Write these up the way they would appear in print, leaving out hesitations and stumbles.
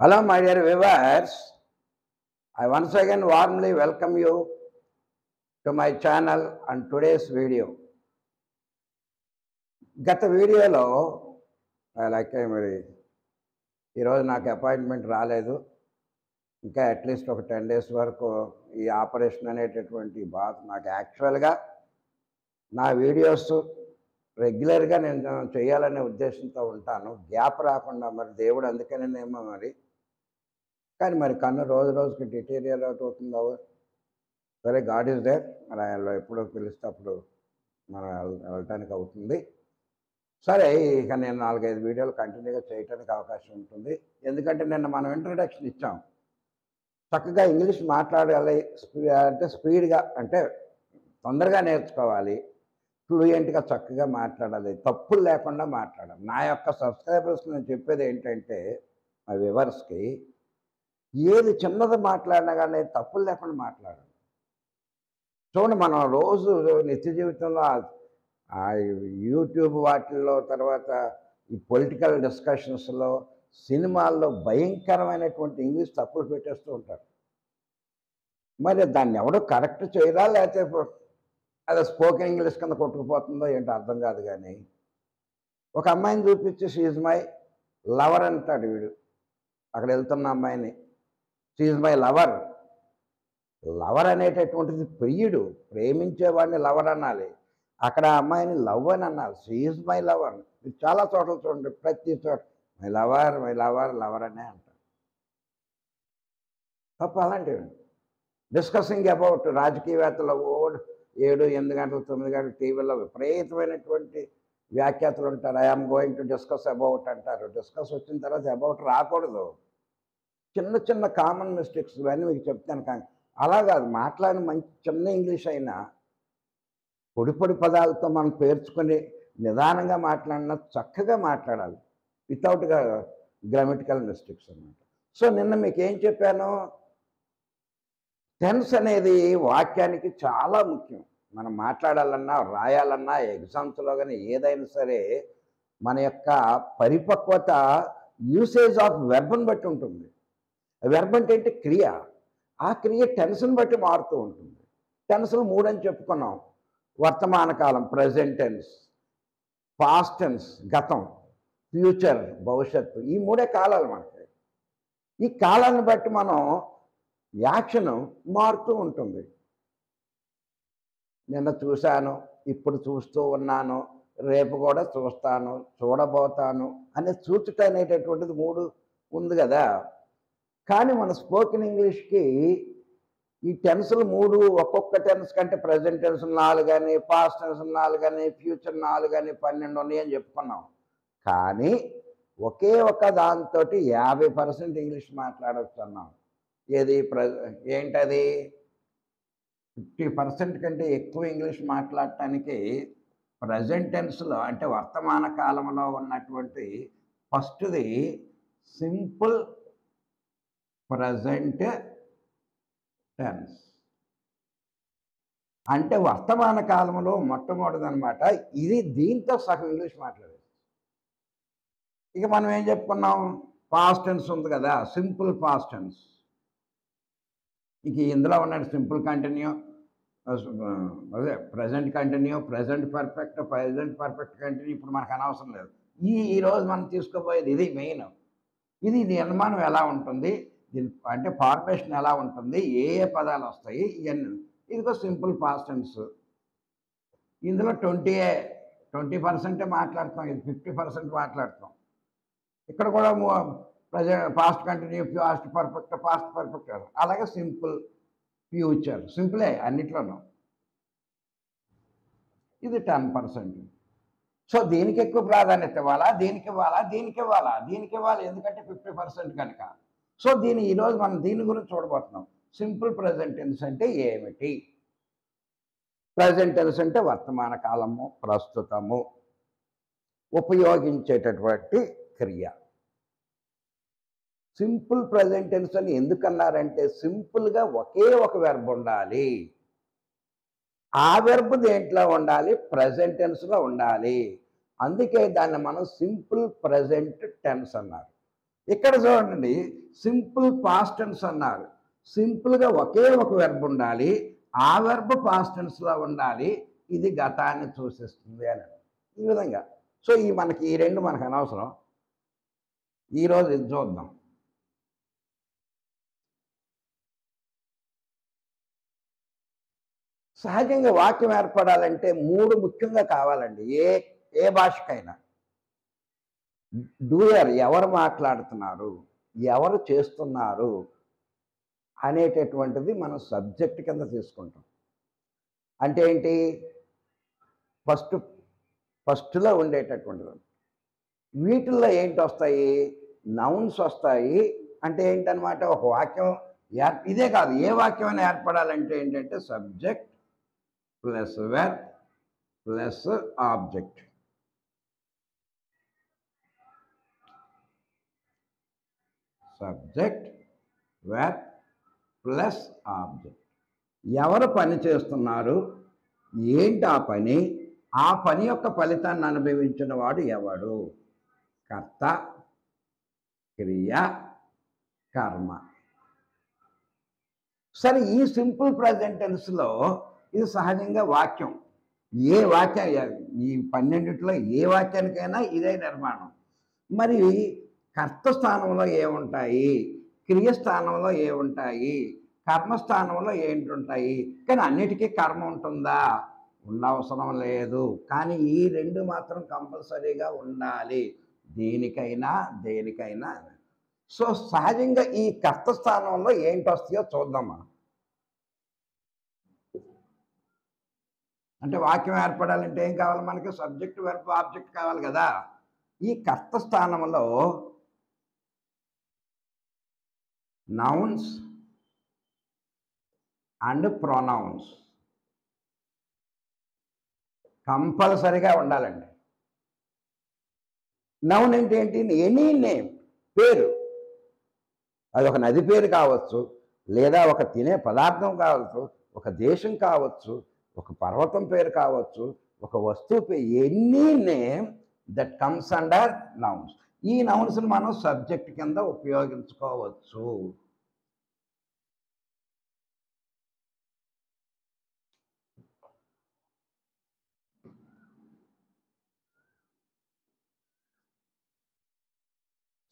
Hello, my dear viewers. I once again warmly welcome you to my channel and today's video. గత వీడియోలో మరి ఈరోజు నాకు appointment రాలేదు. ఇంకా అట్లీస్ట్ ఒక 10 days వరకు ఈ ఆపరేషన్ అనేటటువంటి బాధ నాకు యాక్చువల్గా నా వీడియోస్ రెగ్యులర్గా నేను చేయాలనే ఉద్దేశంతో ఉంటాను. గ్యాప్ రాకుండా మరి దేవుడు అందుకనేమో మరి. కానీ మరి కన్ను రోజు రోజుకి డిటీరియర్ అవుతుందో సరే, గాడ్ ఈజ్ దేర్. మరి ఆయన ఎప్పుడు పిలిస్తే అప్పుడు మనం వెళ్ళటానికి అవుతుంది. సరే, ఇక నేను 4-5 వీడియోలు కంటిన్యూగా చేయడానికి అవకాశం ఉంటుంది. ఎందుకంటే నిన్న మనం ఇంట్రడక్షన్ ఇచ్చాం. చక్కగా ఇంగ్లీష్ మాట్లాడాలి అంటే స్పీడ్గా, అంటే తొందరగా నేర్చుకోవాలి, ఫ్లూయెంట్గా చక్కగా మాట్లాడాలి, తప్పులు లేకుండా మాట్లాడాలి. నా యొక్క సబ్స్క్రైబర్స్కి నేను చెప్పేది ఏంటంటే, మా వ్యూవర్స్కి ఏది చిన్నది మాట్లాడినా కానీ తప్పులు లేకుండా మాట్లాడాలి. చూడండి, మనం రోజు నిత్య జీవితంలో యూట్యూబ్ వాటిల్లో, తర్వాత ఈ పొలిటికల్ డిస్కషన్స్లో, సినిమాల్లో భయంకరమైనటువంటి ఇంగ్లీష్ తప్పులు పెట్టేస్తూ ఉంటారు. మరి దాన్ని ఎవడో కరెక్ట్ చేయరా, లేకపోతే అదే స్పోకెన్ ఇంగ్లీష్ కింద కొట్టుకుపోతుందో ఏంటో అర్థం కాదు. కానీ ఒక అమ్మాయిని చూపించి షీ ఈజ్ మై లవర్ అంటాడు వీడు. అక్కడ వెళ్తున్న అమ్మాయిని she is my lover. Lover అనేటటువంటిది ప్రియుడు, ప్రేమించేవాడిని లవర్ అనాలి. అక్కడ అమ్మాయిని లవ్ అని అన్నారు. She is my lover. మీరు చాలా చోట్ల చూడండి, ప్రతి చోట my lover, my lover, lover అనే అంటారు. తప్ప అలాంటివి. డిస్కసింగ్ అబౌట్ రాజకీయవేత్తలు 7-8 గంటలు 9 గంటలు టీవీలో విపరీతమైనటువంటి వ్యాఖ్యాతలు ఉంటారు. I'm going to discuss about అంటారు. డిస్కస్ వచ్చిన తర్వాత అబౌట్ రాకూడదు. చిన్న చిన్న కామన్ మిస్టేక్స్ ఇవన్నీ మీకు చెప్తాను. కానీ అలా కాదు, మాట్లాడిన మంచి చిన్న ఇంగ్లీష్ అయినా పొడి పొడి పదాలతో మనం పేర్చుకొని నిదానంగా మాట్లాడినా చక్కగా మాట్లాడాలి, వితౌట్ గ్రామటికల్ మిస్టేక్స్ అన్నమాట. సో నిన్న మీకు ఏం చెప్పాను, టెన్స్ అనేది వాక్యానికి చాలా ముఖ్యం. మనం మాట్లాడాలన్నా, రాయాలన్నా, ఎగ్జామ్స్లో కానీ ఏదైనా సరే మన యొక్క పరిపక్వత యూసేజ్ ఆఫ్ వెర్బ్ని బట్టి ఉంటుంది. వెర్బ్ అంటే ఏంటి? క్రియ. ఆ క్రియ టెన్స్ని బట్టి మారుతూ ఉంటుంది. టెన్స్లు 3 అని చెప్పుకున్నాం. వర్తమాన కాలం ప్రెజెంట్ టెన్స్, పాస్ట్ టెన్స్ గతం, ఫ్యూచర్ భవిష్యత్తు. ఈ 3 కాలాలు మనకి. ఈ కాలాన్ని బట్టి మనం యాక్షన్ మారుతూ ఉంటుంది. నిన్న చూశాను, ఇప్పుడు చూస్తూ ఉన్నాను, రేపు కూడా చూస్తాను, చూడబోతాను అనే సూచిక అనేటటువంటిది 3 ఉంది కదా. కానీ మన స్పోకెన్ ఇంగ్లీష్కి ఈ టెన్స్లు 3, ఒక్కొక్క టెన్స్ కంటే ప్రజెంట్ టెన్స్ 4 కానీ, పాస్ట్ టెన్స్ 4 కానీ, ఫ్యూచర్ 4 కానీ, 12 ఉన్నాయని చెప్పుకున్నాం. కానీ ఒకే ఒక దాంతో 50% ఇంగ్లీష్ మాట్లాడవచ్చు అన్నాం. ఏది? ఏంటది? 50% కంటే ఎక్కువ ఇంగ్లీష్ మాట్లాడటానికి ప్రజెంట్ టెన్స్లో, అంటే వర్తమాన కాలంలో ఉన్నటువంటి ఫస్ట్ది సింపుల్ ప్రజెంట్ టెన్స్. అంటే వర్తమాన కాలంలో మొట్టమొదటిది అనమాట. ఇది దీంతో సగం ఇంగ్లీష్ మాట్లాడేది. ఇక మనం ఏం చెప్పుకున్నాం, పాస్ట్ టెన్స్ ఉంది కదా, సింపుల్ పాస్ట్ టెన్స్. ఇక ఇందులో ఉన్న సింపుల్ కంటిన్యూ, అదే present continue, present perfect, present perfect continue ఇప్పుడు మనకు అనవసరం లేదు. ఈరోజు మనం తీసుకోబోయేది ఇది మెయిన్. ఇది నిర్మాణం ఎలా ఉంటుంది, దీని అంటే ఫార్మేషన్ ఎలా ఉంటుంది, ఏ పదాలు వస్తాయి, ఇవన్నీ. ఇదిగో సింపుల్ పాస్ట్ టెన్స్. ఇందులో 20% మాట్లాడుతాం, ఇది 50% మాట్లాడుతాం. ఇక్కడ కూడా past continue, past perfect, past perfect. అలాగే సింపుల్, ఫ్యూచర్, సింపులే అన్నిట్లోనూ. ఇది 10%. సో దీనికి ఎక్కువ ప్రాధాన్యత ఇవ్వాలా, దీనికి ఇవ్వాలా, దీనికి ఇవ్వాలా, దీనికి ఇవ్వాలి, ఎందుకంటే 50% కనుక. సో ఈరోజు మనం దీని గురించి చూడబోతున్నాం. సింపుల్ ప్రజెంట్ టెన్స్ అంటే ఏమిటి? ప్రజెంట్ టెన్స్ అంటే వర్తమాన కాలము, ప్రస్తుతము ఉపయోగించేటటువంటి క్రియ. సింపుల్ ప్రజెంట్ టెన్స్ అని ఎందుకన్నారంటే, సింపుల్గా ఒకే ఒక వెర్బ్ ఉండాలి. ఆ వెర్బ్ దేంట్లో ఉండాలి? ప్రజెంట్ టెన్స్లో ఉండాలి. అందుకే దాన్ని మనం సింపుల్ ప్రజెంట్ టెన్స్ అన్నారు. ఇక్కడ చూడండి, సింపుల్ పాస్ట్ టెన్స్ అన్నారు. సింపుల్గా ఒకే ఒక వెర్బ్ ఉండాలి, ఆ వెర్బ్ పాస్ట్ టెన్స్లో ఉండాలి, ఇది గతాన్ని సూచిస్తుంది అని. ఈ విధంగా. సో మనకి ఈ రెండు మనకు అనవసరం. ఈరోజు ఇది చూద్దాం. సహజంగా వాక్యం ఏర్పడాలంటే మూడు ముఖ్యంగా కావాలండి ఏ భాషకైనా. డూయర్ ఎవరు మాట్లాడుతున్నారు, ఎవరు చేస్తున్నారు అనేటటువంటిది మనం సబ్జెక్ట్ కింద తీసుకుంటాం. అంటే ఏంటి, ఫస్ట్లో ఉండేటటువంటిది. వీటిల్లో ఏంటి వస్తాయి, నౌన్స్ వస్తాయి. అంటే ఏంటనమాట, ఒక వాక్యం ఇదే కాదు, ఏ వాక్యమైనా ఏర్పడాలంటే ఏంటంటే subject plus verb plus object. Subject verb plus object. ఎవరు పని చేస్తున్నారు, ఏంటి ఆ పని యొక్క ఫలితాన్ని అనుభవించిన వాడు ఎవడు, కర్త, క్రియ, కర్మ. సరే, ఈ సింపుల్ ప్రజెంట్ టెన్స్లో ఇది సహజంగా వాక్యం. ఏ వాక్యం, ఈ 12లో ఏ వాక్యానికైనా ఇదే నిర్మాణం. మరి కర్త స్థానంలో ఏముంటాయి, క్రియ స్థానంలో ఏముంటాయి, కర్మస్థానంలో ఏంటుంటాయి. కానీ అన్నిటికీ కర్మ ఉంటుందా, ఉండవసరం లేదు. కానీ ఈ రెండు మాత్రం కంపల్సరీగా ఉండాలి, దేనికైనా. సో సహజంగా ఈ కర్త స్థానంలో ఏంటి వస్తాయో చూద్దామా. అంటే వాక్యం ఏర్పడాలంటే ఏం కావాలి మనకి, సబ్జెక్ట్ వెర్బ్ ఆబ్జెక్ట్ కావాలి కదా. ఈ కర్త స్థానంలో నౌన్స్ అండ్ ప్రొనౌన్స్ కంపల్సరీగా ఉండాలండి. నౌన్ అంటే ఏంటి, ఎనీ నేమ్, పేరు. అది ఒక నది పేరు కావచ్చు, లేదా ఒక తినే పదార్థం కావచ్చు, ఒక దేశం కావచ్చు, ఒక పర్వతం పేరు కావచ్చు, ఒక వస్తువు పేరు. Any name that comes under nouns. ఈ నౌన్స్ని మనం సబ్జెక్ట్ కింద ఉపయోగించుకోవచ్చు.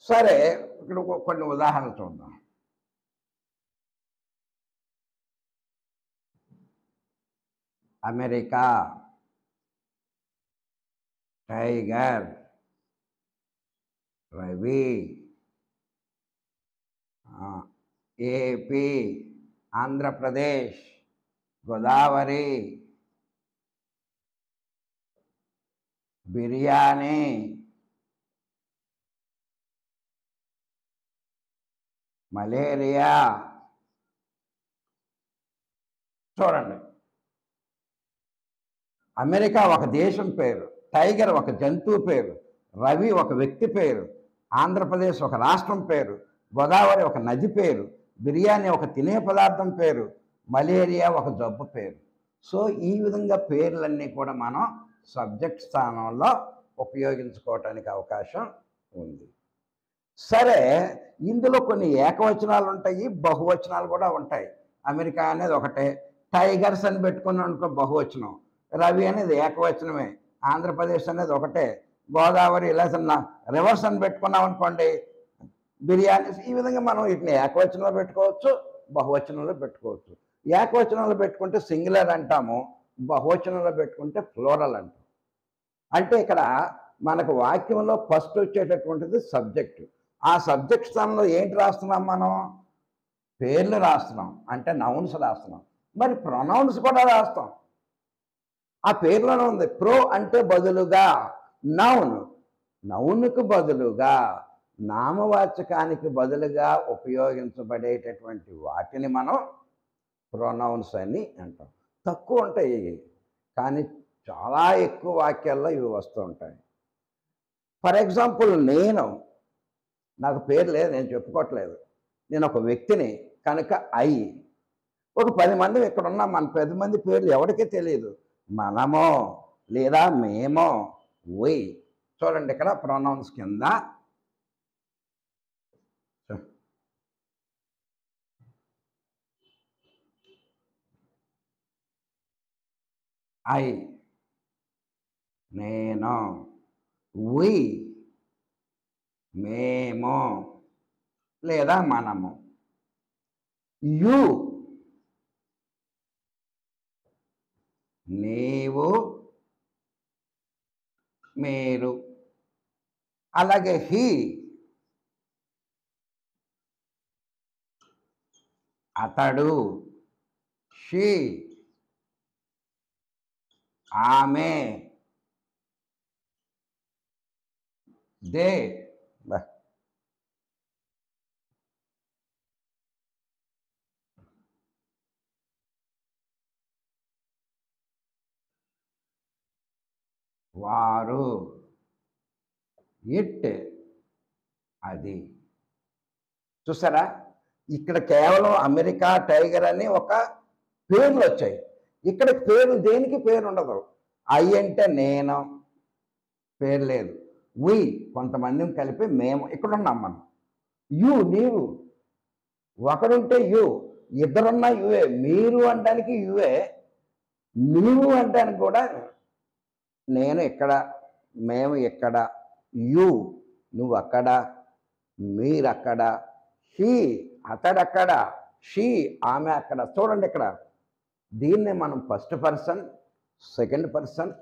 సరే, ఇక్కడ కొన్ని ఉదాహరణలు చూద్దాం. America, tiger, Ravi, AP, Andhra Pradesh, Godavari, biryani, malaria. చూడండి, అమెరికా ఒక దేశం పేరు, టైగర్ ఒక జంతువు పేరు, రవి ఒక వ్యక్తి పేరు, ఆంధ్రప్రదేశ్ ఒక రాష్ట్రం పేరు, గోదావరి ఒక నది పేరు, బిర్యానీ ఒక తినే పదార్థం పేరు, మలేరియా ఒక జబ్బు పేరు. సో ఈ విధంగా పేర్లన్నీ కూడా మనం సబ్జెక్ట్ స్థానంలో ఉపయోగించుకోవటానికి అవకాశం ఉంది. సరే, ఇందులో కొన్ని ఏకవచనాలు ఉంటాయి, బహువచనాలు కూడా ఉంటాయి. అమెరికా అనేది ఒకటే, టైగర్స్ అని పెట్టుకున్నాం అనుకో బహువచనం, రవి అనేది ఏకవచనమే, ఆంధ్రప్రదేశ్ అనేది ఒకటే, గోదావరి ఇలా రివర్స్ అని పెట్టుకున్నాం అనుకోండి బిర్యానీ. ఈ విధంగా మనం వీటిని ఏకవచనంలో పెట్టుకోవచ్చు, బహువచనంలో పెట్టుకోవచ్చు. ఏకవచనంలో పెట్టుకుంటే సింగులర్ అంటాము, బహువచనంలో పెట్టుకుంటే ఫ్లోరల్ అంటాం. అంటే ఇక్కడ మనకు వాక్యంలో ఫస్ట్ వచ్చేటటువంటిది సబ్జెక్టు. ఆ సబ్జెక్ట్ స్థానంలో ఏంటి రాస్తున్నాం మనం, పేర్లు రాస్తున్నాం, అంటే నౌన్స్ రాస్తున్నాం. మరి ప్రొనౌన్స్ కూడా రాస్తాం. ఆ పేర్లోనే ఉంది, ప్రో అంటే బదులుగా, నౌన్కు బదులుగా, నామవాచకానికి బదులుగా ఉపయోగించబడేటటువంటి వాటిని మనం ప్రొనౌన్స్ అని అంటాం. తక్కువ ఉంటాయి కానీ చాలా ఎక్కువ వాక్యాల్లో ఇవి వస్తూ ఉంటాయి. ఫర్ ఎగ్జాంపుల్, నాకు పేరు లేదు, నేను చెప్పుకోవట్లేదు, నేను ఒక వ్యక్తిని కనుక ఒక 10 మంది ఇక్కడ ఉన్న మన 10 మంది పేర్లు ఎవరికీ తెలియదు, మనమో లేదా మేమో, చూడండి ఇక్కడ ప్రొనౌన్స్ కింద ఐ, నేను, వి, మేము లేదా మనము, యు, నీవు, మీరు, అలాగే హీ, అతడు, షీ, ఆమె, దే. వారు, ఇట్, అది. చూసారా, ఇక్కడ కేవలం అమెరికా టైగర్ అని ఒక పేర్లు వచ్చాయి. ఇక్కడ పేరు దేనికి పేరు ఉండదు. ఐ అంటే నేను, పేరు లేదు. వి కొంతమందిని కలిపి మేము, ఇక్కడ ఉన్నాం మనం. యు నీవు, ఒకడుంటే యు, ఇద్దరున్నా యువే. మీరు అనడానికి యువే, నీవు అనడానికి కూడా నేను ఇక్కడ, మేము ఇక్కడ, యు నువ్వు అక్కడ, మీరక్కడ, హీ అతడక్కడ, షీ ఆమె అక్కడ. చూడండి ఇక్కడ దీన్ని మనం first person, second person,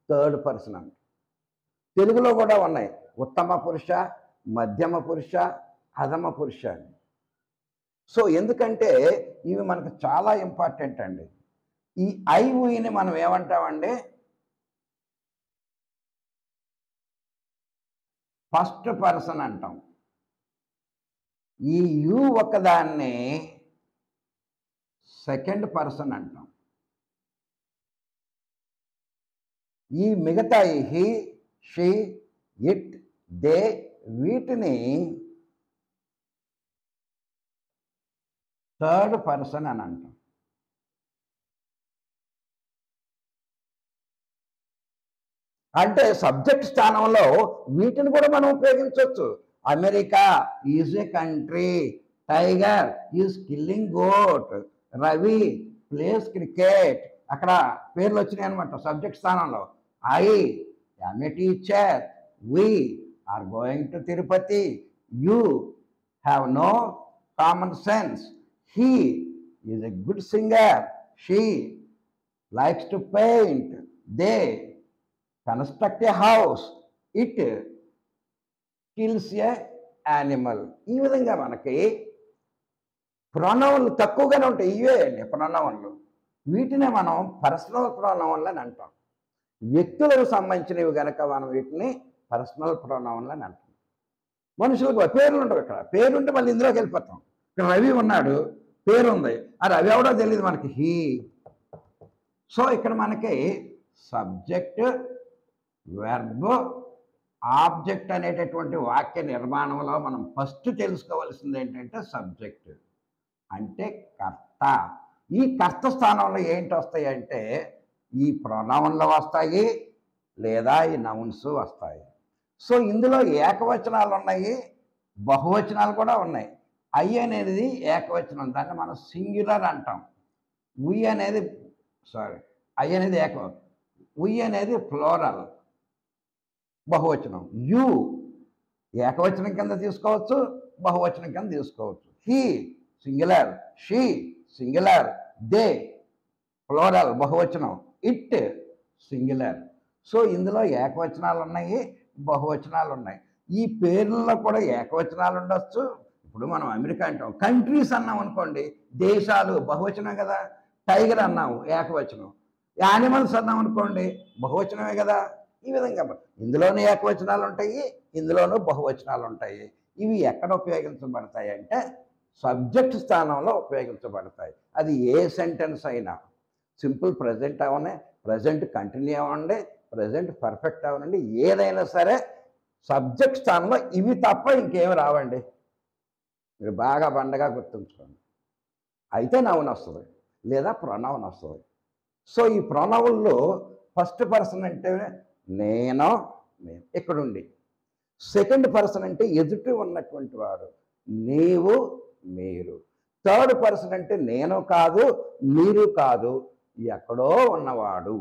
third person అంట. తెలుగులో కూడా ఉన్నాయి, ఉత్తమ పురుష, మధ్యమ పురుష, అధమ పురుష అని. సో ఎందుకంటే ఇవి మనకు చాలా ఇంపార్టెంట్ అండి. ఈ ఐ ఊని మనం ఏమంటామండి, ఫస్ట్ పర్సన్ అంటాం. ఈ యు ఒకదాన్ని సెకండ్ పర్సన్ అంటాం. ఈ మిగతా హీ, షీ, ఇట్, దే వీటిని థర్డ్ పర్సన్ అని అంటాం. అంటే సబ్జెక్ట్ స్థానంలో వీటిని కూడా మనం ఉపయోగించవచ్చు. America is a country, tiger is killing goat, Ravi plays cricket. అక్కడ పేర్లు వచ్చినాయి అనమాట సబ్జెక్ట్ స్థానంలో. I am a teacher, we are going to Tirupati, you have no common sense, he is a good singer, she likes to paint, they construct a house, it kills a animal. ఈ విధంగా మనకి ప్రొనౌన్లు తక్కువగానే ఉంటాయి. ఇవే అండి ప్రొనౌన్లు. వీటినే మనం personal ప్రొనౌన్లు అని అంటాం. వ్యక్తులకు సంబంధించినవి కనుక మనం వీటిని పర్సనల్ ప్రొనౌన్లు అని అంటాం. మనుషులకు పేర్లు ఉండవు. ఇక్కడ పేరుంటే మళ్ళీ ఇందులోకి వెళ్ళిపోతాం. ఇక్కడ రవి ఉన్నాడు, పేరు ఉంది, ఆ రవి ఎవడో తెలియదు మనకి, హీ. సో ఇక్కడ మనకి సబ్జెక్ట్, వెర్బ్, ఆబ్జెక్ట్ అనేటటువంటి వాక్య నిర్మాణంలో మనం ఫస్ట్ తెలుసుకోవాల్సింది ఏంటంటే సబ్జెక్ట్ అంటే కర్త. ఈ కర్త స్థానంలో ఏంటి వస్తాయి అంటే ఈ ప్రొనౌన్లు వస్తాయి లేదా ఈ నౌన్స్ వస్తాయి. సో ఇందులో ఏకవచనాలు ఉన్నాయి, బహువచనాలు కూడా ఉన్నాయి. ఐ అనేది ఏకవచనం, దాన్ని మనం సింగులర్ అంటాం. ఉయ్ అనేది ఐ అనేది ఉయ్ అనేది ఫ్లోరల్ బహువచనం. యు ఏకవచనం కింద తీసుకోవచ్చు, బహువచనం కింద తీసుకోవచ్చు. He singular, she singular, they floral బహువచనం, ఇట్ సింగులర్. సో ఇందులో ఏకవచనాలు ఉన్నాయి, బహువచనాలు ఉన్నాయి. ఈ పేర్లలో కూడా ఏకవచనాలు ఉండొచ్చు. ఇప్పుడు మనం అమెరికా అంటాం, కంట్రీస్ అన్నాం అనుకోండి, దేశాలు బహువచనం కదా. టైగర్ అన్నాము ఏకవచనం, యానిమల్స్ అన్నాం అనుకోండి బహువచనమే కదా. ఈ విధంగా ఇందులోనూ ఏకవచనాలు ఉంటాయి, ఇందులోనూ బహువచనాలు ఉంటాయి. ఇవి ఎక్కడ ఉపయోగించబడతాయి అంటే సబ్జెక్ట్ స్థానంలో ఉపయోగించబడతాయి. అది ఏ సెంటెన్స్ అయినా, సింపుల్ ప్రజెంట్ అవనే, ప్రజెంట్ కంటిన్యూ అవ్వండి, ప్రజెంట్ పర్ఫెక్ట్ అవనండి, ఏదైనా సరే సబ్జెక్ట్ స్థానంలో ఇవి తప్ప ఇంకేమి రావండి. మీరు బాగా బండగా గుర్తుంచుకోండి. అయితే నౌన్ వస్తుంది లేదా ప్రొనౌన్ వస్తుంది. సో ఈ ప్రొనౌన్లో ఫస్ట్ పర్సన్ అంటే నేను, మేము ఇక్కడుండి. సెకండ్ పర్సన్ అంటే ఎదుటి ఉన్నటువంటి వాడు, నీవు, మీరు. థర్డ్ పర్సన్ అంటే నేను కాదు, మీరు కాదు, ఎక్కడో ఉన్నవాడు.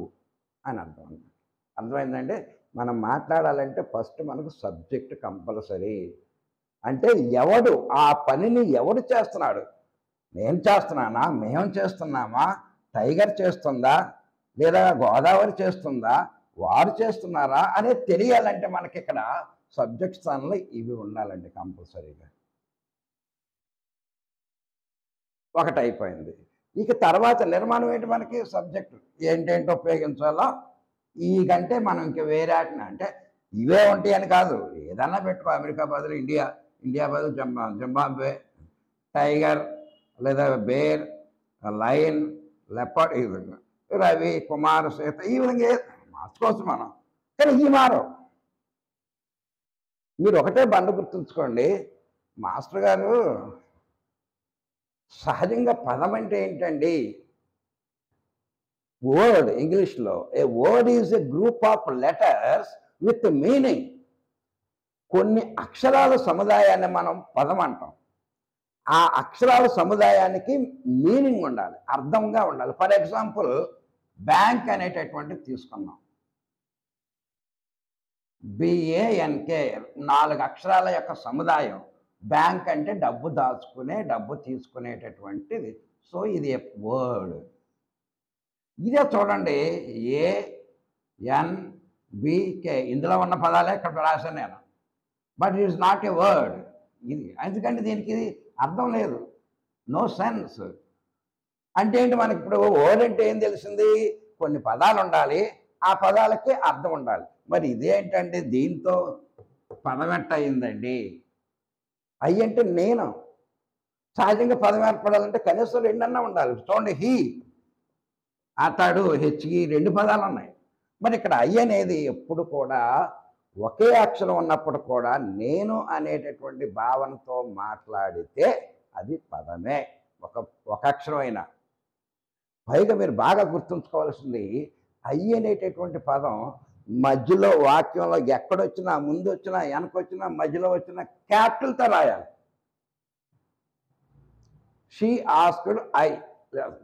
అని అర్థం అన్నమాట. అర్థమైందండి? మనం మాట్లాడాలంటే ఫస్ట్ మనకు సబ్జెక్ట్ కంపల్సరీ. అంటే ఎవడు ఆ పనిని ఎవడు చేస్తున్నాడు? నేను చేస్తున్నానా? మేము చేస్తున్నామా? టైగర్ చేస్తుందా? లేదా గోదావరి చేస్తుందా? వారు చేస్తున్నారా? అనేది తెలియాలంటే మనకిక్కడ సబ్జెక్ట్ స్థానంలో ఇవి ఉండాలండి కంపల్సరీగా. ఒకటైపోయింది. ఇక తర్వాత నిర్మాణం ఏంటి మనకి? సబ్జెక్టు ఏంటేంటి ఉపయోగించాలో ఈ కంటే మనం ఇంక వేరే అంటే ఇవే ఉంటాయని కాదు. ఏదన్నా పెట్టుకో. అమెరికా బదులు ఇండియా, ఇండియా బదులు జింబాబ్వే, టైగర్ లేదా బేర్, లయన్, లెపర్డ్, ఈ విధంగా రవి, కుమార్, సీత, ఈ విధంగా మార్చుకోవచ్చు మనం. కానీ ఈ మారవు. మీరు ఒకటే బండ గుర్తుంచుకోండి. మాస్టర్ గారు సహజంగా పదం అంటే ఏంటండి? వర్డ్ ఇంగ్లీష్లో a word is a group of letters with meaning. కొన్ని అక్షరాల సముదాయాన్ని మనం పదం అంటాం. ఆ అక్షరాల సముదాయానికి మీనింగ్ ఉండాలి, అర్థంగా ఉండాలి. ఫర్ ఎగ్జాంపుల్ బ్యాంక్ అనేటటువంటిది తీసుకున్నాం. BANK 4 అక్షరాల యొక్క సముదాయం. బ్యాంక్ అంటే డబ్బు దాచుకునే, డబ్బు తీసుకునేటటువంటిది. సో ఇది ఏ వర్డ్. ఇదే చూడండి ANBK, ఇందులో ఉన్న పదాలే ఇక్కడ రాశాను నేను. But it is not a word. ఇది ఎందుకంటే దీనికి అర్థం లేదు, నో సెన్స్. అంటే ఏంటి? మనకి ఇప్పుడు వర్డ్ అంటే ఏం తెలిసింది? కొన్ని పదాలు ఉండాలి, ఆ పదాలకి అర్థం ఉండాలి. మరి ఇదేంటంటే దీంతో పదం ఎట్ట అయిందండి? అయ్యి అంటే నేను. సహజంగా పదం ఏర్పడాలంటే కనీసం రెండన్నా ఉండాలి. చూడండి, హీ, అతడు, హెచ్ఈ 2 పదాలు ఉన్నాయి. మరి ఇక్కడ ఐ అనేది ఎప్పుడు కూడా ఒకే అక్షరం ఉన్నప్పుడు కూడా నేను అనేటటువంటి భావనతో మాట్లాడితే అది పదమే, ఒక అక్షరం అయినా. పైగా మీరు బాగా గుర్తుంచుకోవాల్సింది, ఐ అనేటటువంటి పదం మధ్యలో వాక్యంలో ఎక్కడొచ్చినా, ముందు వచ్చినా, వెనకొచ్చినా, మధ్యలో వచ్చినా క్యాపిటల్తో రాయాలి. షీ ఆస్క్డ్ ఐ,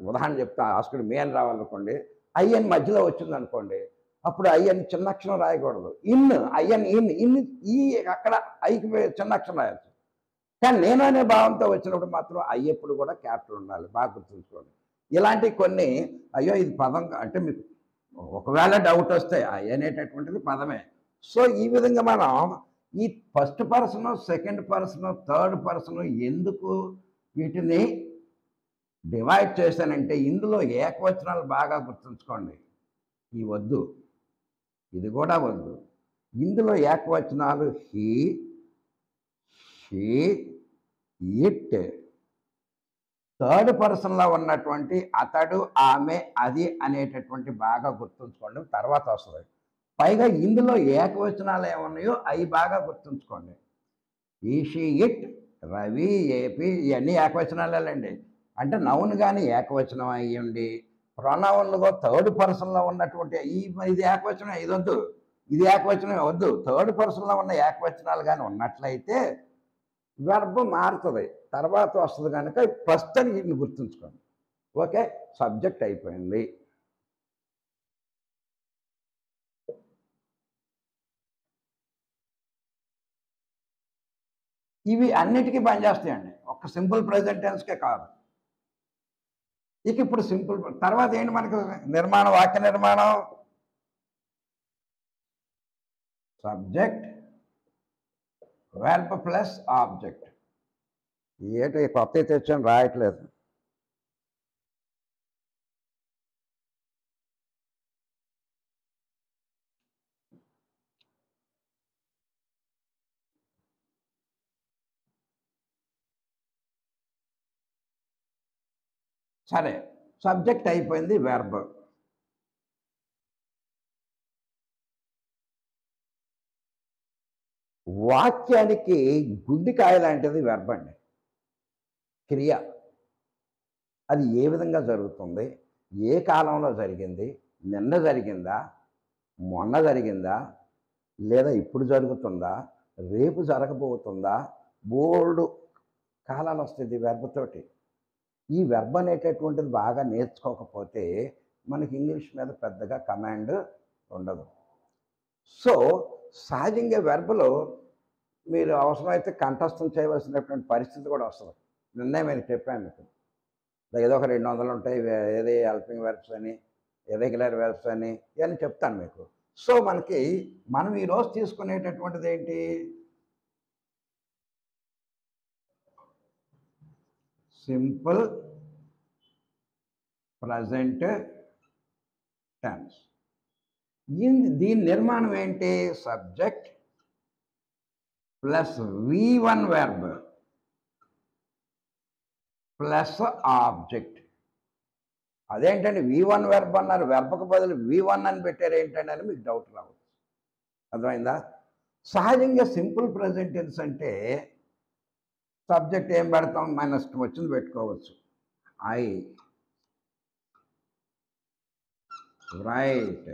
ఉదాహరణ చెప్తా, ఆస్క్డ్ మీ అని రావాలనుకోండి, ఐ అని మధ్యలో వచ్చింది అనుకోండి, అప్పుడు ఐ అని చిన్న అక్షరం రాయకూడదు. ఐ అని ఇన్ ఈ అక్కడ ఐకి చిన్న అక్షరం రాయచ్చు. కానీ నేను అనే భావంతో వచ్చినప్పుడు మాత్రం ఐ ఎప్పుడు కూడా క్యాపిటల్ ఉండాలి. బాగా గుర్తుంచుకోండి. ఇలాంటి కొన్ని, అయ్యో ఇది పదం అంటే మీకు ఒకవేళ డౌట్ వస్తే ఐ అనేటటువంటిది పదమే. సో ఈ విధంగా మనం ఈ first person, second person, third person ఎందుకు వీటిని డివైడ్ చేశానంటే, ఇందులో ఏకవచనాలు బాగా గుర్తుంచుకోండి. ఈ వద్దు, ఇది కూడా వద్దు. ఇందులో ఏకవచనాలు హీ, షీ, ఇట్. థర్డ్ పర్సన్లో ఉన్నటువంటి అతడు, ఆమె, అది అనేటటువంటి బాగా గుర్తుంచుకోండి, తర్వాత వస్తుంది. పైగా ఇందులో ఏకవచనాలు ఏమున్నాయో అవి బాగా గుర్తుంచుకోండి. ఈ, షీ, ఇట్, రవి, ఏపీ, ఇవన్నీ ఏకవచనాలేనండి. అంటే నౌన్ కానీ ఏకవచనం అయ్యండి, ప్రొనౌన్లుగా థర్డ్ పర్సన్లో ఉన్నటువంటి ఇది ఏకవచనం, ఇది వద్దు, ఇది ఏకవచనం వద్దు. థర్డ్ పర్సన్లో ఉన్న ఏకవచనాలు కానీ ఉన్నట్లయితే వెర్బ్ మారుతుంది, తర్వాత వస్తుంది. కనుక ఫస్ట్ అని వీటిని గుర్తుంచుకోండి. ఓకే, సబ్జెక్ట్ అయిపోయింది. ఇవి అన్నిటికీ పనిచేస్తాయండి, ఒక్క సింపుల్ ప్రెజెంట్ టెన్స్కే కాదు. ఇక ఇప్పుడు సింపుల్ తర్వాత ఏంటి మనకు నిర్మాణం, వాక్య నిర్మాణం? Subject, verb plus object. ఏంటి కొత్త తెచ్చాను, రాయట్లేదు. సరే, సబ్జెక్ట్ అయిపోయింది, వెర్బ్. వాక్యానికి గుండికాయ లాంటిది వెర్బ్ అండి, క్రియ. అది ఏ విధంగా జరుగుతుంది, ఏ కాలంలో జరిగింది, నిన్న జరిగిందా, మొన్న జరిగిందా, లేదా ఇప్పుడు జరుగుతుందా, రేపు జరగబోతుందా, బోల్డు కాలాలు వస్తుంది వెర్బ్ తోటి. ఈ వెర్బ్ అనేటటువంటిది బాగా నేర్చుకోకపోతే మనకి ఇంగ్లీష్ మీద పెద్దగా కమాండ్ ఉండదు. సో సహజంగా వెర్బలో మీరు అవసరమైతే కంఠస్థం చేయవలసినటువంటి పరిస్థితి కూడా వస్తుంది. నిన్నే నేను చెప్పాను మీకు. ఏదో ఒక 200 ఉంటాయి. ఏది హెల్పింగ్ వెర్బ్స్ అని, ఇర్రెగ్యులర్ వెర్బ్స్ అని ఇవన్నీ చెప్తాను మీకు. సో మనం ఈరోజు తీసుకునేటటువంటిది ఏంటి? Simple present tense. దీని నిర్మాణం ఏంటి? Subject plus V1 verb plus object. అదేంటండి V1 వెర్బ్ అన్నారు, వెర్బ్కు బదులు V1 అని పెట్టారు ఏంటండి అని మీకు డౌట్ రావచ్చు. అర్థమైందా? సహజంగా సింపుల్ ప్రజెంట్ టెన్స్ అంటే సబ్జెక్ట్ ఏం పెడతాం? మన ఇష్టం వచ్చింది పెట్టుకోవచ్చు. I right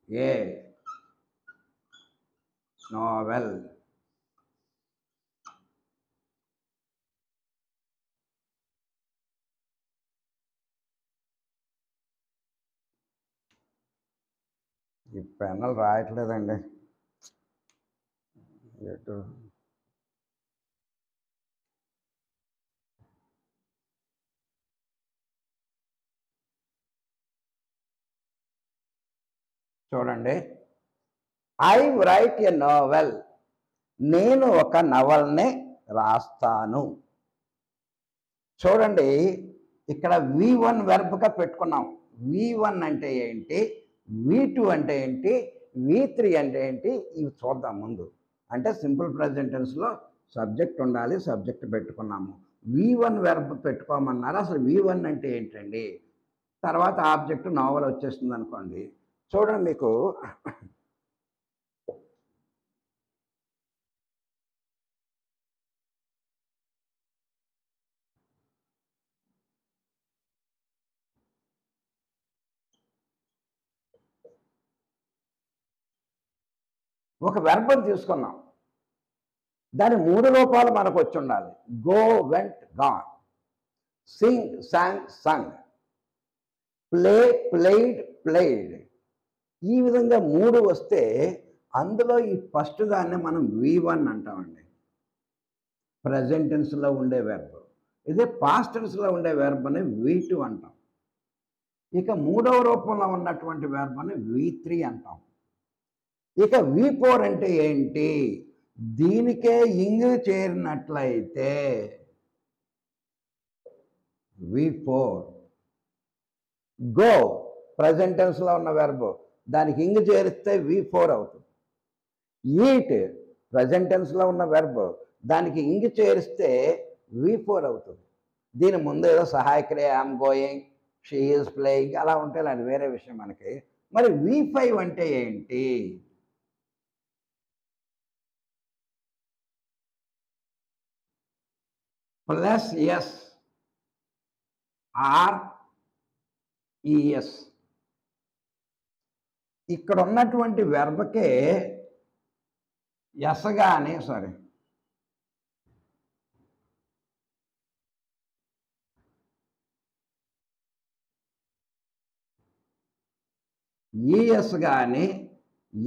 A novel. ఈ పెన్నులు రాయట్లేదండి. ఎటు చూడండి. I right a novel. నేను ఒక నవల్ని రాస్తాను. చూడండి, ఇక్కడ V1 వెర్బ్గా పెట్టుకున్నాం. V1 అంటే ఏంటి, V2 అంటే ఏంటి, V3 అంటే ఏంటి, ఇవి చూద్దాం ముందు. అంటే సింపుల్ ప్రెజెంట్ టెన్స్లో సబ్జెక్ట్ ఉండాలి, సబ్జెక్ట్ పెట్టుకున్నాము. V1 verb పెట్టుకోమన్నారు. అసలు V1 అంటే ఏంటండి? తర్వాత ఆబ్జెక్ట్ నోవెల్ వచ్చేస్తుంది అనుకోండి. చూడండి, మీకు ఒక వెర్బ్ తీసుకున్నాం. దాని 3 రూపాలు మనకు వచ్చి ఉండాలి. Go, went, gone. Sing, sang, sung. Play, played, played. ఈ విధంగా 3 వస్తే అందులో ఈ ఫస్ట్ దాన్ని మనం V1 అంటామండి, ప్రజెంట్ టెన్స్లో ఉండే వెర్బ్. ఇదే పాస్ట్ టెన్స్లో ఉండే వెర్బ్ని V2 అంటాం. ఇక 3వ రూపంలో ఉన్నటువంటి వెర్బ్ని V3 అంటాం. ఇక V4 అంటే ఏంటి? దీనికే ఇంగ్ చేరినట్లయితే V4. గో, ప్రజెంట్ టెన్స్లో ఉన్న వెర్బ్, దానికి ఇంగ్ చేరిస్తే V4 అవుతుంది. ఈట్, ప్రజెంట్ టెన్స్లో ఉన్న వెర్బ్, దానికి ఇంగ్ చేరిస్తే V4 అవుతుంది. దీని ముందు ఏదో సహాయక్రియ, I'm going, she is playing అలా ఉంటే అది వేరే విషయం మనకి. మరి V5 అంటే ఏంటి? Plus s or es. ఇక్కడ ఉన్నటువంటి వెర్బ్కే ఎస్ కానీ ఈఎస్ కానీ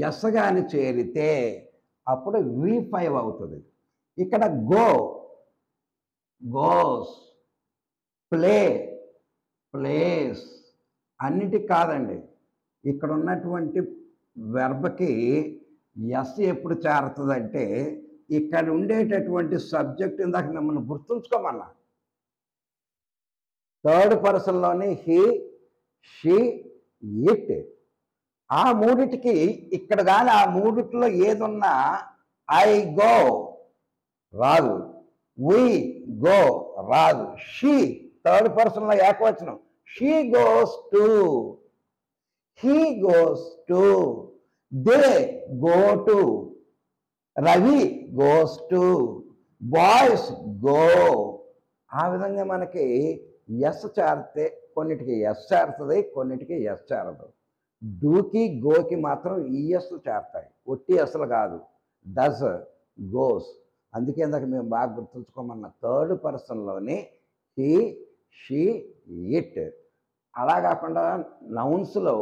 ఎస్ కానీ చేరితే అప్పుడు V5 అవుతుంది. ఇక్కడ గో, గోస్. Play, place. అన్నిటికి కాదండి, ఇక్కడ ఉన్నటువంటి వెర్బ్కి ఎస్ ఎప్పుడు చేరుతుందంటే ఇక్కడ ఉండేటటువంటి సబ్జెక్ట్ ఇందాక మిమ్మల్ని గుర్తుంచుకోమన్నా. థర్డ్ పర్సన్లోని హీ, షీ, ఇట్. ఆ మూడిటికి ఇక్కడ కానీ ఆ మూడిట్లో ఏదున్నా ఐ గో రాదు, వి గో రాదు. షీ థర్డ్ పర్సన్లో ఏకవచనం, she goes to, he goes to, they go to, Ravi goes to, boys go. ఆ విధంగా మనకి ఎస్ చేరితే కొన్నిటికి ఎస్ చేరుతుంది, కొన్నిటికి ఎస్ చేరదు. డూకి, గోకి మాత్రం ఈఎస్ చేరతాయి, ఒట్టి ఎస్లు కాదు. Does, goes. అందుకే ఇందాక మేము బాగా గుర్తుంచుకోమన్న థర్డ్ పర్సన్లోని హీ, షీ, ఇట్. అలా కాకుండా నౌన్స్లో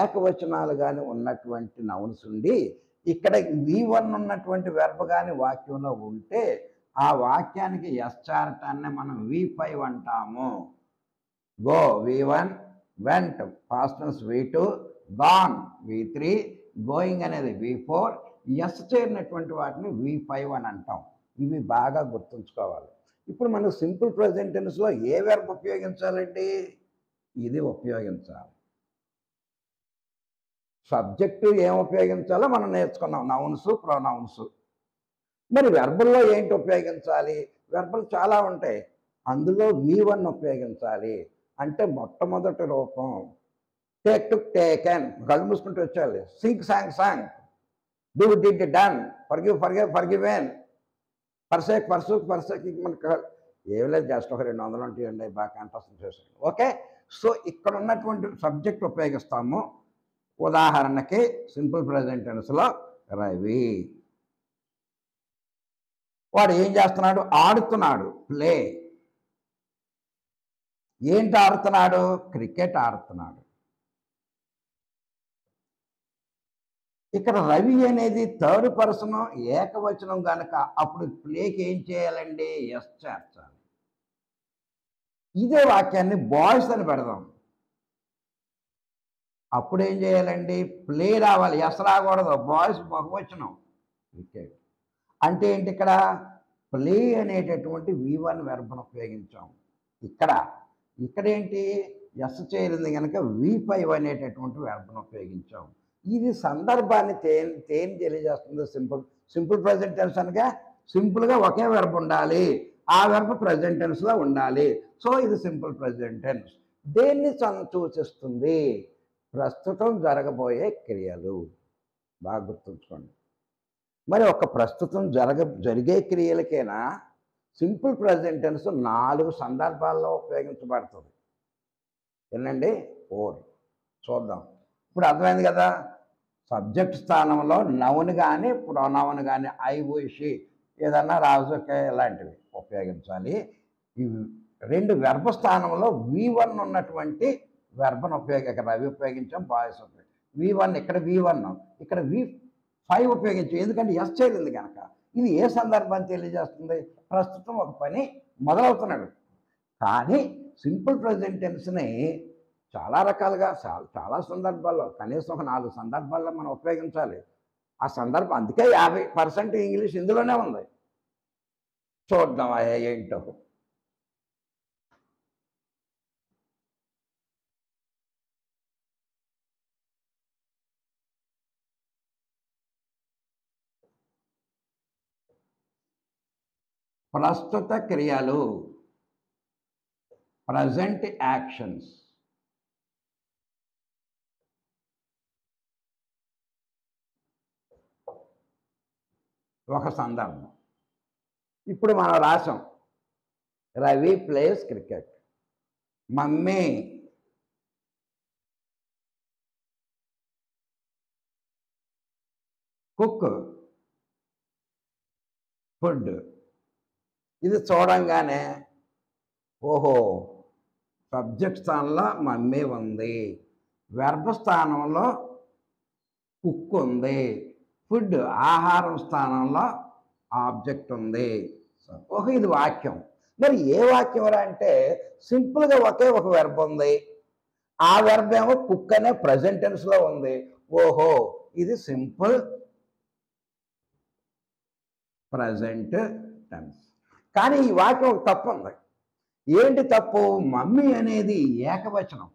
ఏకవచనాలు కానీ ఉన్నటువంటి నౌన్స్ ఉండి ఇక్కడ V1 ఉన్నటువంటి వెర్బ్ కానీ వాక్యంలో ఉంటే ఆ వాక్యానికి ఎస్చార్టాన్ని మనం V5 అంటాము. Go V1, went past tense V2, gone V3, going అనేది V4, ఎస్ చేరినటువంటి వాటిని V5 అని అంటాం. ఇవి బాగా గుర్తుంచుకోవాలి. ఇప్పుడు మనం సింపుల్ ప్రెజెంట్ టెన్స్లో ఏ వెర్బ్ ఉపయోగించాలండి? ఇది ఉపయోగించాలి. సబ్జెక్టు ఏం ఉపయోగించాలో మనం నేర్చుకున్నాం, నౌన్స్ ప్రొనౌన్స్. మరి వెర్బుల్లో ఏంటి ఉపయోగించాలి? వెర్బులు చాలా ఉంటాయి, అందులో V1 ఉపయోగించాలి. అంటే మొట్టమొదటి రూపం టేక్ టు టేకెన్, కళ్ళు మూసుకుంటూ వచ్చాలి. Sing sang sang, do did done, forgive forgive forgiven, forsake forsook forsake. మనకు ఏం లేదు, జస్ట్ ఒక 200 ఉంటాయండి, బాగా కంఠస్థం చేసాను. ఓకే, సో ఇక్కడ ఉన్నటువంటి సబ్జెక్ట్ ఉపయోగిస్తాము. ఉదాహరణకి సింపుల్ ప్రెజెంట్ టెన్స్లో రవి, వాడు ఏం చేస్తున్నాడు? ఆడుతున్నాడు, ప్లే. ఏంటి ఆడుతున్నాడు? క్రికెట్ ఆడుతున్నాడు. ఇక్కడ రవి అనేది థర్డ్ పర్సన్ ఏకవచనం కనుక అప్పుడు ప్లేకి ఏం చేయాలండి? ఎస్ చేర్చాలి. ఇదే వాక్యాన్ని బాయ్స్ అని పెడదాం, అప్పుడు ఏం చేయాలండి? ప్లే రావాలి, ఎస్ రాకూడదు. బాయ్స్ బహువచనం, క్రికెట్ అంటే ఏంటి? ఇక్కడ ప్లే అనేటటువంటి V1 వెర్బ్ను ఉపయోగించాం. ఇక్కడ ఏంటి? ఎస్ చేరింది కనుక V5 అనేటటువంటి వెర్బ్ను ఉపయోగించాం. ఇది సందర్భాన్ని తెలియజేస్తుంది. సింపుల్ ప్రెజెంట్ టెన్స్ అనగా సింపుల్గా ఒకే వెర్బ్ ఉండాలి, ఆ వెర్బ్ ప్రెజెంట్ టెన్స్లో ఉండాలి. సో ఇది సింపుల్ ప్రెజెంట్ టెన్స్. దేన్ని సూచిస్తుంది? ప్రస్తుతం జరగబోయే క్రియలు. బాగా గుర్తుంచుకోండి. మరి ఒక ప్రస్తుతం జరిగే క్రియలకైనా సింపుల్ ప్రెజెంట్ టెన్స్ 4 సందర్భాల్లో ఉపయోగించబడుతుంది. ఏంటండి? 4 చూద్దాం. ఇప్పుడు అర్థమైంది కదా, సబ్జెక్ట్ స్థానంలో నౌన్ కానీ ప్రొనౌన్ కానీ ఐ షీ ఏదన్నా రాజుకే ఇలాంటివి ఉపయోగించాలి. ఈ 2 వెర్బ్ స్థానంలో V1 ఉన్నటువంటి వెర్బ్ను రవి ఉపయోగించాం, బాయ్స్ ఉపయోగించాం. V1 ఇక్కడ V1, ఇక్కడ V5 ఉపయోగించాం, ఎందుకంటే ఎస్ చేరింది కనుక. ఇది ఏ సందర్భాన్ని తెలియజేస్తుంది? ప్రస్తుతం ఒక పని మొదలవుతున్నాడు. కానీ సింపుల్ ప్రెజెంట్ టెన్స్ని చాలా రకాలుగా చాలా సందర్భాల్లో, కనీసం ఒక 4 సందర్భాల్లో మనం ఉపయోగించాలి. ఆ సందర్భం అందుకే 50% ఇంగ్లీష్ ఇందులోనే ఉంది. చూద్దాం ఏంటో. ప్రస్తుత క్రియలు, ప్రజెంట్ యాక్షన్స్. ఒక సందర్భం. ఇప్పుడు మనం రాసాం Ravi plays cricket, mummy cook food. ఇది చూడంగానే ఓహో, సబ్జెక్ట్ స్థానంలో మమ్మీ ఉంది, వెర్బ్ స్థానంలో కుక్ ఉంది, ఫుడ్ ఆహారం స్థానంలో ఆబ్జెక్ట్ ఉంది. ఓహో, ఇది వాక్యం. మరి ఏ వాక్యం అంటే సింపుల్గా ఒకే ఒక వెర్బ్ ఉంది, ఆ వెర్బ్ ఏమో కుక్ అనే ప్రెజెంట్ టెన్స్లో ఉంది. ఓహో, ఇది సింపుల్ ప్రెజెంట్ టెన్స్. కానీ ఈ వాక్యం ఒక తప్పు ఉంది. ఏంటి తప్పు? మమ్మీ అనేది ఏకవచనం,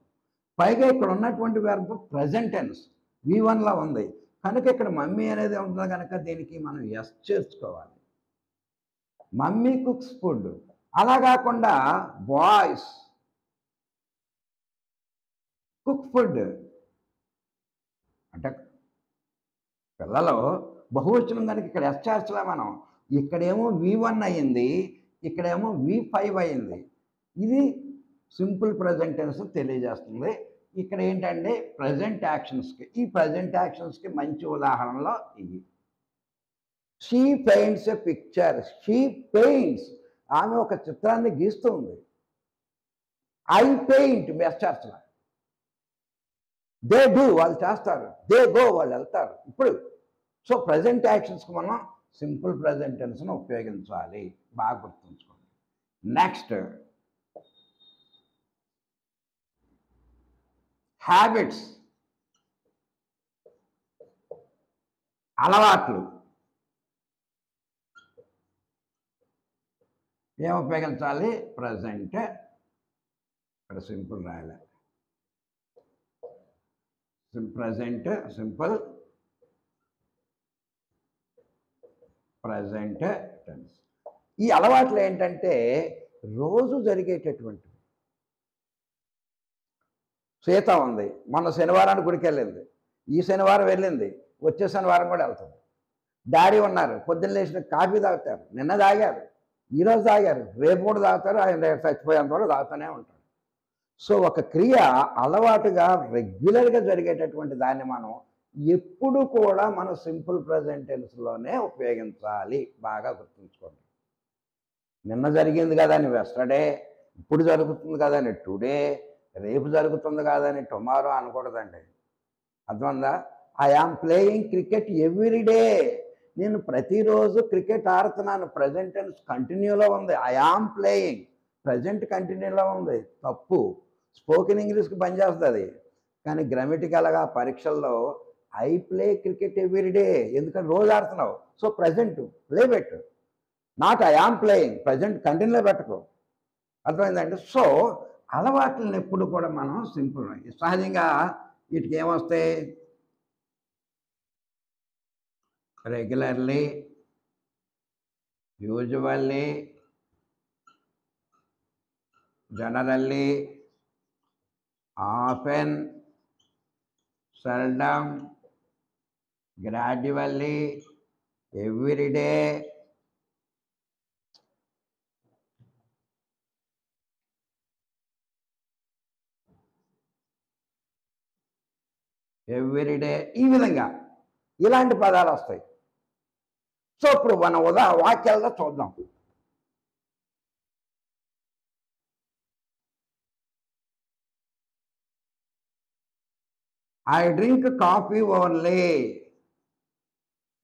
పైగా ఇక్కడ ఉన్నటువంటి వెర్బ్ ప్రెజెంట్ టెన్స్ V1లో ఉంది కనుక ఇక్కడ మమ్మీ అనేది ఉంటుంది కనుక దీనికి మనం ఎస్ చేర్చుకోవాలి. Mummy cooks food. అలా కాకుండా బాయ్స్ కుక్ ఫుడ్ అంటే పిల్లలు బహువచనం కనుక ఇక్కడ ఎస్ చేర్చలే మనం. ఇక్కడేమో V1 అయ్యింది, ఇక్కడేమో V5 అయింది. ఇది సింపుల్ ప్రెజెంట్ టెన్స్ తెలియజేస్తుంది. ఇక్కడ ఏంటంటే ప్రజెంట్ యాక్షన్స్కి, ఈ ప్రజెంట్ యాక్షన్స్కి మంచి ఉదాహరణలో ఇవి. She paints a picture. She paints, ఆమె ఒక చిత్రాన్ని గీస్తుంది. ఐ పెయింట్ మీ ఎస్టార్స్లా, దే డూ వాళ్ళు చేస్తారు, దే గో వాళ్ళు వెళ్తారు. ఇప్పుడు సో ప్రజెంట్ యాక్షన్స్కి మనం సింపుల్ ప్రజెంట్ టెన్స్ను ఉపయోగించాలి, బాగా గుర్తుంచుకోండి. నెక్స్ట్ హ్యాబిట్స్, అలవాట్లు. ఏం ఉపయోగించాలి? ప్రజెంట్, ఇక్కడ సింపుల్ రాయాలి, ప్రజెంట్ సింపుల్ ప్రజెంట్ టెన్స్. ఈ అలవాట్లు ఏంటంటే రోజు జరిగేటటువంటి. సీత ఉంది, మొన్న శనివారానికి గుడికి వెళ్ళింది, ఈ శనివారం వెళ్ళింది, వచ్చే శనివారం కూడా వెళ్తుంది. డాడీ ఉన్నారు, పొద్దున్న లేచిన కాఫీ తాగుతారు, నిన్న తాగారు, ఈరోజు తాగారు, రేపు కూడా తాగుతారు, ఆయన చచ్చిపోయేంత వరకు తాగుతూనే ఉంటారు. సో ఒక క్రియ అలవాటుగా రెగ్యులర్గా జరిగేటటువంటి దాన్ని మనం ఎప్పుడు కూడా మనం సింపుల్ ప్రజెంట్ టెన్స్లోనే ఉపయోగించాలి, బాగా గుర్తుంచుకోండి. నిన్న జరిగింది కదా అని వెస్టర్డే, ఇప్పుడు జరుగుతుంది కదా అని టుడే, రేపు జరుగుతుంది కదా అని టుమారో అనకూడదండి. అర్థమైందా? I am playing cricket everyday, నేను ప్రతిరోజు క్రికెట్ ఆడుతున్నాను, ప్రజెంట్ టెన్స్ కంటిన్యూలో ఉంది. ఐ ఆమ్ ప్లేయింగ్, ప్రజెంట్ కంటిన్యూలో ఉంది, తప్పు. స్పోకెన్ ఇంగ్లీష్కి పనిచేస్తుంది, కానీ గ్రామటికల్గా పరీక్షల్లో ఐ ప్లే క్రికెట్ ఎవ్రీడే, ఎందుకంటే రోజు ఆడుతున్నావు. సో ప్రజెంట్ ప్లే పెట్టు, not I am playing, present కంటిన్యూలో పెట్టుకో. అర్థమైందండి? సో అలవాట్లను ఎప్పుడు కూడా మనం సింపుల్, సహజంగా వీటికి ఏమొస్తాయి? Regularly, usually, generally, often, seldom, gradually, everyday, everyday, ఈ విధంగా ఇలాంటి పదాలు వస్తాయి. సో ఇప్పుడు మనం వాక్యాల్లో చూద్దాం. ఐ డ్రింక్ కాఫీ ఓన్లీ,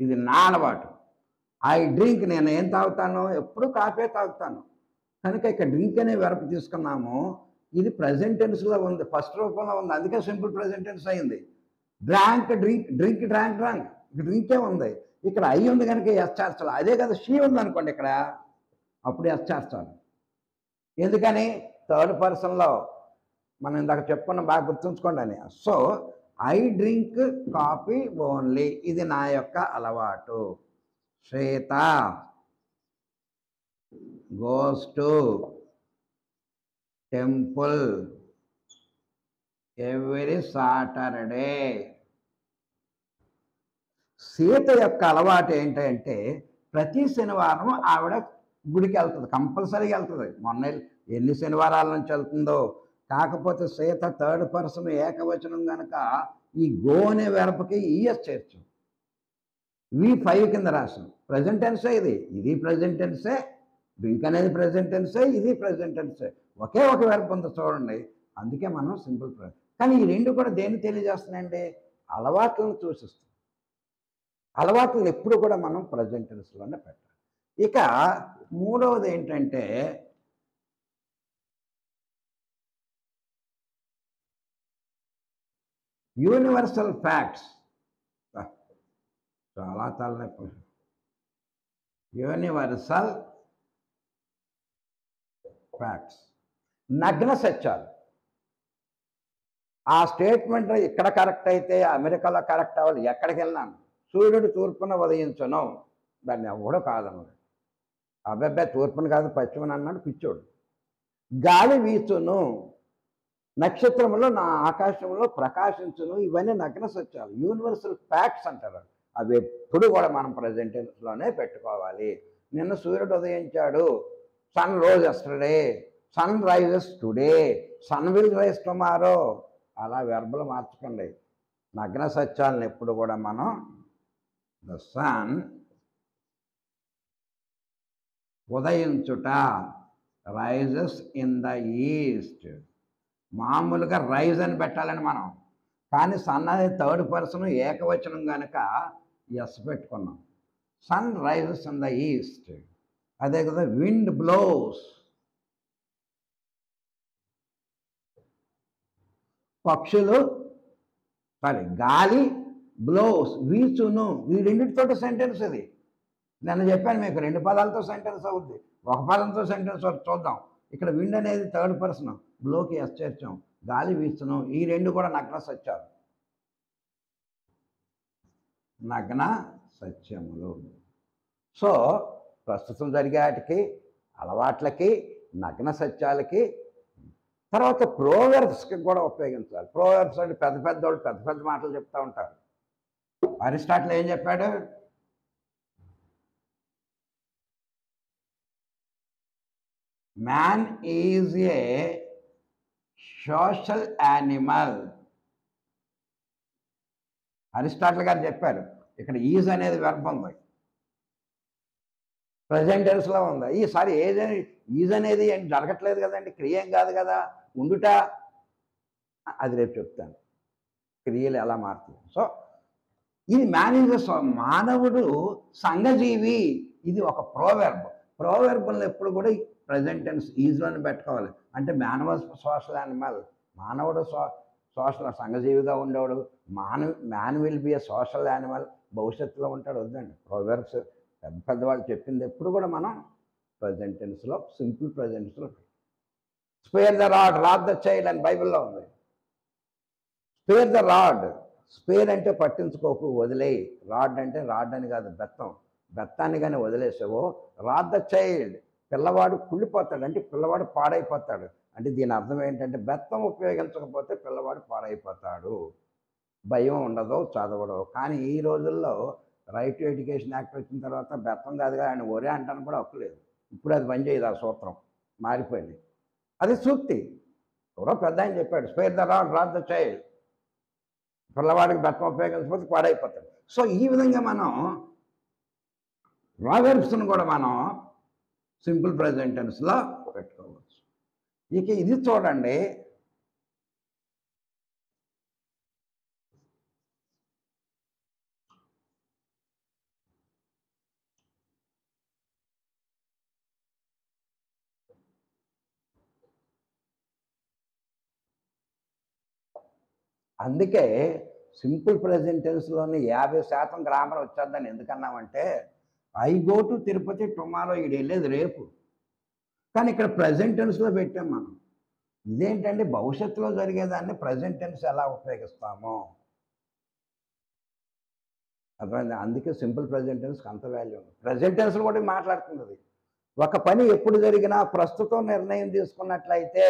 ఇది నా అలవాటు. ఐ డ్రింక్, నేను ఏం తాగుతాను? ఎప్పుడు కాఫీ తాగుతాను. కనుక ఇక్కడ డ్రింక్ అనే వెర్బ్ తీసుకున్నాము, ఇది ప్రజెంట్ టెన్స్లో ఉంది, ఫస్ట్ రూపంలో ఉంది, అందుకే సింపుల్ ప్రజెంట్ టెన్స్ అయింది. Drank, drink, drink, drank, drank, డ్రింకే ఉంది. ఇక్కడ ఐ ఉంది కనుక ఎస్ చేర్చాలి. అదే కదా షీ ఉంది అనుకోండి, ఇక్కడ అప్పుడు ఎస్ చేర్చాలి. ఎందుకని? థర్డ్ పర్సన్లో మనం ఇందాక చెప్పుకున్న, బాగా గుర్తుంచుకోండి అని. So I drink coffee only, ఇది నా యొక్క అలవాటు. Shweta goes to temple every Saturday. Sita యొక్క అలవాటు ఏంటంటే ప్రతి శనివారం ఆవిడ గుడికి వెళ్తుంది, కంపల్సరీగా వెళ్తుంది. మొన్న ఎన్ని శనివారాల నుంచి వెళ్తుందో. కాకపోతే సీత థర్డ్ పర్సన్ ఏకవచనం కనుక ఈ గో అనే వెర్బ్కి ఈఎస్ చేర్చు, V5 కింద రాసాం. ప్రజెంట్ టెన్సే, ఇది ప్రజెంట్ టెన్సే, డ్రింక్ అనేది ప్రజెంట్ టెన్సే, ఇది ప్రజెంట్ టెన్సే, ఒకే ఒక వెర్బ్ ఉంది చూడండి. అందుకే మనం సింపుల్ కానీ ఈ రెండు కూడా దేన్ని తెలియజేస్తున్నాయండి? అలవాట్లను సూచిస్తుంది. అలవాట్లను ఎప్పుడు కూడా మనం ప్రజెంట్ టెన్స్లోనే పెట్టాలి. ఇక మూడవది ఏంటంటే యూనివర్సల్ ఫ్యాక్ట్స్. చాలా తలనొప్పి. యూనివర్సల్ ఫ్యాక్ట్స్, నగ్న సత్యాలు. ఆ స్టేట్మెంట్ ఇక్కడ కరెక్ట్ అయితే అమెరికాలో కరెక్ట్ అవ్వాలి. ఎక్కడికి వెళ్ళినాను? సూర్యుడు తూర్పున ఉదయించును, దాన్ని ఎవడో కాదన్నాడు. అబ్బాయి తూర్పున కాదు పశ్చిమని అన్నాడు పిచ్చోడు. గాలి వీచును, నక్షత్రములో నా ఆకాశంలో ప్రకాశించును, ఇవన్నీ నగ్న సత్యాలు, యూనివర్సల్ ఫ్యాక్ట్స్ అంటారు. అవి ఎప్పుడు కూడా మనం ప్రజెంటెన్స్లోనే పెట్టుకోవాలి. నిన్న సూర్యుడు ఉదయించాడు, sun rose yesterday, sun rises today, sun will rise tomorrow. అలా వెర్బలు మార్చుకోండి. నగ్న సత్యాలను ఎప్పుడు కూడా మనం ద సన్ ఉదయించుట, రైజెస్ ఇన్ ద ఈస్ట్, మామూలుగా రైజ్ అని పెట్టాలని మనం, కానీ సన్ అనేది థర్డ్ పర్సన్ ఏకవచనం కనుక ఎస్ పెట్టుకున్నాం. Sun rises in the east. అదే కదా విండ్ బ్లోస్, పక్షులు గాలి బ్లోస్ వీచును. ఈ రెండింటితో సెంటెన్స్ ఇది. నేను చెప్పాను మీకు 2 పదాలతో సెంటెన్స్ అవుద్ది, 1 పదంతో సెంటెన్స్ చూద్దాం. ఇక్కడ విండ్ అనేది థర్డ్ పర్సన్, బ్లోకి ఎస్ చేర్చాం, గాలి వీచును. ఈ 2 కూడా నగ్న సత్యాలు, నగ్న సత్యములు. సో ప్రస్తుతం జరిగే వాటికి, అలవాట్లకి, నగ్న సత్యాలకి, తర్వాత ప్రోవర్బ్స్కి కూడా ఉపయోగించాలి. ప్రోవర్బ్స్ అంటే పెద్ద పెద్దోళ్ళు పెద్ద పెద్ద మాటలు చెప్తూ ఉంటారు. అరిస్టాటిల్ ఏం చెప్పాడు? Man is a social animal. Aristotle గారు చెప్పారు. ఇక్కడ ఈజ్ అనేది వెర్బ్ ఉంది, ప్రజెంట్ టెన్స్లో ఉంది. ఈసారి ఈజ్ అనేది జరగట్లేదు కదండి, క్రియ ఏం కాదు కదా, ఉండుట. అది రేపు చెప్తాను, క్రియలు ఎలా మారుతుంది. సో ఇది మేనేజర్స్, మానవుడు సంఘజీవి. ఇది ఒక ప్రోవెర్బ్. ప్రోవెర్బ్లను ఎప్పుడు కూడా ప్రజెంట్ టెన్స్ ఈజ్లోనే పెట్టుకోవాలి. అంటే సోషల్ యానిమల్, మానవుడు సోషల్ సంఘజీవిగా ఉండేవాడు. Man will be a social animal, భవిష్యత్తులో ఉంటాడు. వద్దండి, ప్రోవెర్బ్స్ పెద్దవాళ్ళు చెప్పింది ఎప్పుడు కూడా మనం ప్రజెంట్ టెన్స్లో, సింపుల్ ప్రజెంట్స్లో. Spare the rod, rod the child అని బైబిల్లో ఉంది. స్పేర్ ద రాడ్, స్పేర్ అంటే పట్టించుకోకు, వదిలేయి. రాడ్ అంటే రాడ్ అని కాదు, బెత్తాన్ని కానీ వదిలేసావో, రాడ్ ద చైల్డ్, పిల్లవాడు కుళ్ళిపోతాడు, అంటే పిల్లవాడు పాడైపోతాడు. అంటే దీని అర్థం ఏంటంటే బెత్తం ఉపయోగించకపోతే పిల్లవాడు పాడైపోతాడు, భయం ఉండదు, చదవడు. కానీ ఈ రోజుల్లో రైట్ టు ఎడ్యుకేషన్ యాక్ట్ వచ్చిన తర్వాత బెత్తం కాదుగా ఆయన ఒరే అంటాను కూడా హక్కు లేదు. ఇప్పుడు అది పని చేయదు, ఆ సూత్రం మారిపోయింది. అది సూక్తి, ఎవరో పెద్ద ఆయన చెప్పాడు, spare the rod, rod the child. పిల్లవాడికి బెత్తం ఉపయోగించకపోతే పాడైపోతాడు. సో ఈ విధంగా మనం ప్రోవెర్బ్స్ను కూడా మనం సింపుల్ ప్రెజెంట్ టెన్స్లో పెట్టుకోవచ్చు. ఇక ఇది చూడండి, అందుకే సింపుల్ ప్రెజెంట్ టెన్స్లోని 50% గ్రామర్ వచ్చేద్దని ఎందుకన్నామంటే, I go to Tirupati tomorrow, ఇది వెళ్ళేది రేపు, కానీ ఇక్కడ ప్రజెంట్ టెన్స్లో పెట్టాం మనం. ఇదేంటంటే భవిష్యత్తులో జరిగేదాన్ని ప్రజెంట్ టెన్స్ ఎలా ఉపయోగిస్తామో అర్థమైంది. అందుకే సింపుల్ ప్రజెంట్ టెన్స్కి అంత వాల్యూ ఉంది. ప్రజెంట్ టెన్స్లో కూడా మాట్లాడుతుంది. ఒక పని ఎప్పుడు జరిగినా ప్రస్తుతం నిర్ణయం తీసుకున్నట్లయితే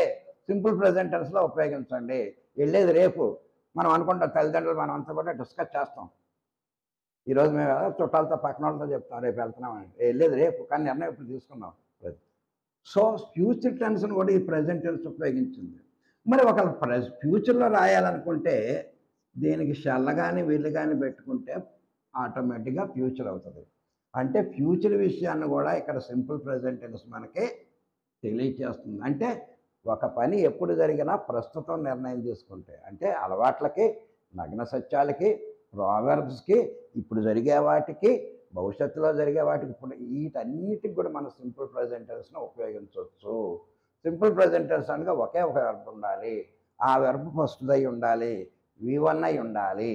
సింపుల్ ప్రజెంట్ టెన్స్లో ఉపయోగించండి. వెళ్ళేది రేపు, మనం అనుకుంటాం, తల్లిదండ్రులు మనం అంతా కూడా డిస్కస్ చేస్తాం. ఈరోజు మేము చుట్టాలతో పక్కన వాళ్ళతో చెప్తాం రేపు వెళ్తున్నామని, వెళ్ళేది రేపు, కానీ నిర్ణయం ఇప్పుడు తీసుకున్నాం. సో ఫ్యూచర్ టెన్స్ను కూడా ఈ ప్రజెంట్ టెన్స్ ఉపయోగించింది. మరి ఒక ఫ్యూచర్లో రాయాలనుకుంటే దీనికి షెల్ కానీ వీళ్ళు కానీ పెట్టుకుంటే ఆటోమేటిక్గా ఫ్యూచర్ అవుతుంది. అంటే ఫ్యూచర్ విషయాన్ని కూడా ఇక్కడ సింపుల్ ప్రజెంట్ టెన్స్ మనకి తెలియచేస్తుంది. అంటే ఒక పని ఎప్పుడు జరిగినా ప్రస్తుతం నిర్ణయం తీసుకుంటే, అంటే అలవాట్లకి, నగ్న సత్యాలకి, ప్రోవెర్బ్స్కి, ఇప్పుడు జరిగే వాటికి, భవిష్యత్తులో జరిగే వాటికి, ఇప్పుడు వీటన్నిటికి కూడా మనం సింపుల్ ప్రజెంట్ టెన్స్ను ఉపయోగించవచ్చు. సింపుల్ ప్రజెంట్ టెన్స్ అనగా ఒకే ఒక వెర్బ్ ఉండాలి, ఆ వెర్బ్ ఫస్ట్ అయి ఉండాలి, V1 అయి ఉండాలి.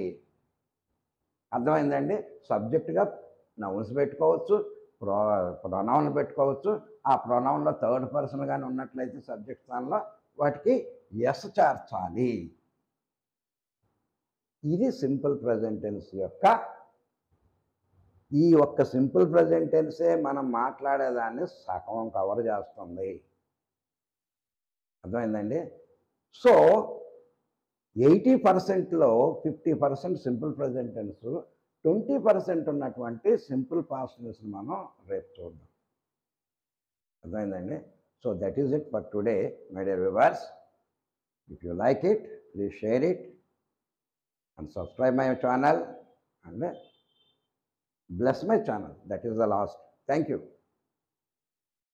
అర్థమైందండి. సబ్జెక్టుగా నౌన్స్ పెట్టుకోవచ్చు, ప్రొనౌన్ పెట్టుకోవచ్చు. ఆ ప్రొనౌన్లో థర్డ్ పర్సన్ కానీ ఉన్నట్లయితే సబ్జెక్ట్ స్థానంలో వాటికి ఎస్ చేర్చాలి. ఇది సింపుల్ ప్రజెంట్ టెన్స్ యొక్క, ఈ ఒక్క సింపుల్ ప్రజెంట్ టెన్సే మనం మాట్లాడేదాన్ని సగం కవర్ చేస్తుంది. అర్థమైందండి. సో 80%లో 50% సింపుల్ ప్రజెంట్ టెన్స్, 20% ఉన్నటువంటి సింపుల్ పాస్ట్ టెన్స్ మనం రేపు చూద్దాం. అర్థమైందండి. So that is it for today my dear viewers. If you like it, please share it and subscribe my channel and bless my channel. That is the last. Thank you.